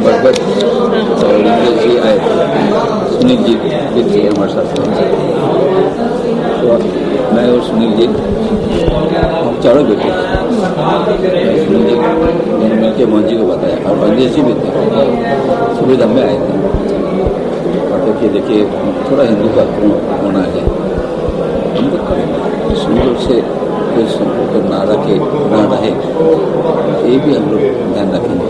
बरगद और इंद्र जी आए थे, सुनील जी भी थे हमारे साथ। तो मैं और सुनील जी हम चारों बैठे थे। सुनील जी मैंने मिलकर मोहन जी को बताया और अंग्रेज जी भी थे, सभी दम में आए थे। और देखिए थोड़ा हिंदू का होना है, हम लोग करेंगे सुनील से कोई संपर्क ना रहे, ये भी हम लोग ध्यान रखेंगे।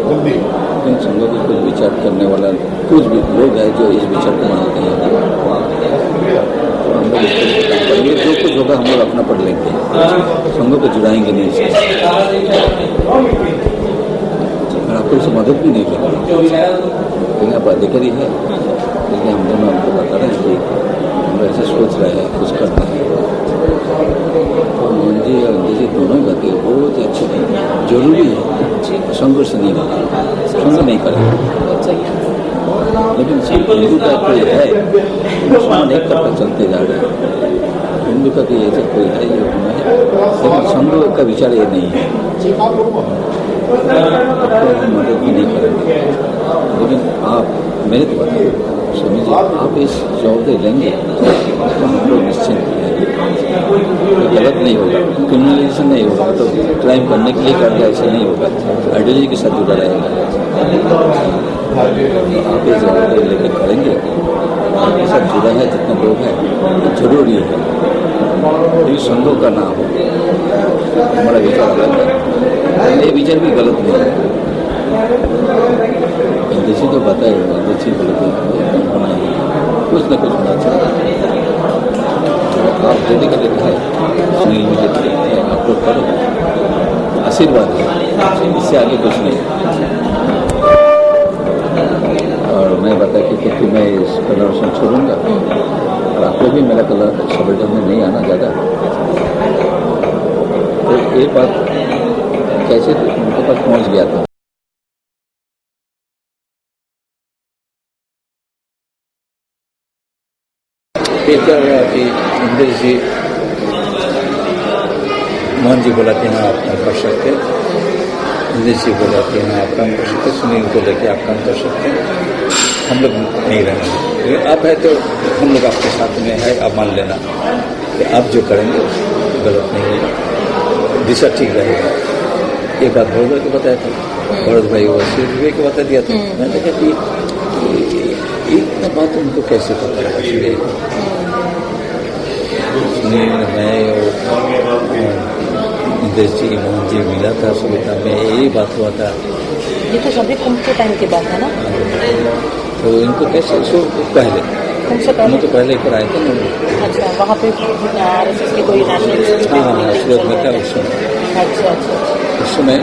लेकिन संघों को कुछ विचार करने वाला कुछ भी लोग हैं जो इस विचार को मानते हैं, तो हम लोग इस तरह काम करेंगे। जो कुछ होगा हम लोग अपना पढ़ लेंगे, संघों को जुड़ाएंगे नहीं इससे, और आपको इससे मदद भी नहीं करेंगे। लेकिन आप अधिकारी है, लेकिन हम दोनों आपको बता रहे हैं कि हम लोग ऐसे सोच रहे हैं, कुछ करते हैं। मोहन जी और इंद्र जी दोनों ही बातें बहुत ही अच्छी थी, जरूरी है। संघर्ष नहीं होगा, संघर्ष नहीं करेगा, लेकिन हिंदू का कोई है उसमें एक करके चलते जा रहे हैं। हिंदू का कोई ऐसा कोई है ये होना है, लेकिन संघ का विचार ये नहीं है। मदद भी नहीं करेंगे, लेकिन आप मेरे तो बताइए समझिए, आप इस जवाबदेही लेंगे तो हम लोग निश्चिंत हैं, गलत नहीं होगा, क्रिमिनलाइजेशन नहीं होगा, तो क्राइम करने के लिए कर दिया ऐसा नहीं होगा, आइडियोलॉजी के साथ जुड़ा रहेगा। आप ये जवाबदेही लेकर करेंगे, आपके साथ जुड़ा है जितने लोग हैं जरूरी है, लेकिन संघों का ना हो। हमारा विचार अलग है, ये विचार भी गलत नहीं है। जैसे तो बताए जैसे बोलते होना ही कुछ न कुछ होना चाहिए। आप देने का देखा है, सुनील भी देते हैं, आप लोग करो, आशीर्वाद है, इससे आगे कुछ नहीं। और मैं बता कि मैं इस कलर से छोड़ूंगा, और आपको भी मेरा कलर सबल में नहीं आना ज़्यादा। तो एक बात कैसे उनके पास पहुँच गया था। क्या हुआ कि इंद्र जी मोहन जी बोला कि हाँ आप काम कर सकते, इंद्र जी बोला कि हाँ आप काम कर सकते, सुनील को लेके आप काम कर सकते, हम लोग नहीं रहेंगे। आप है तो हम लोग आपके साथ में है, आप मान लेना कि आप जो करेंगे गलत नहीं होगा, दिशा ठीक रहेगा। ये बात भरत भाई को बताया था, भरत भाई वो सूर्य को बता दिया था। मैंने देखा कि इतना बात उनको कैसे पता लगा। सुनील मैं और इंद्र जी मोहन जी मिला था सुविधा में, यही बात हुआ था। ये तो सभी कुंभ के टाइम की बात है ना। तो इनको कैसे पहले हम तो पहले पर आए थे ना। अच्छा, वहाँ पे RSS के कोई नेशनल हाँ सूरत में था उस समय। अच्छा, उस समय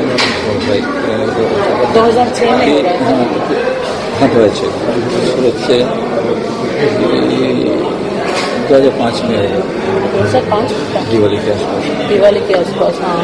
2006 में। हाँ 2006 सूरत से 2005 में आएगा, 2005 दिवाली के आसपास। दिवाली के आसपास, हाँ।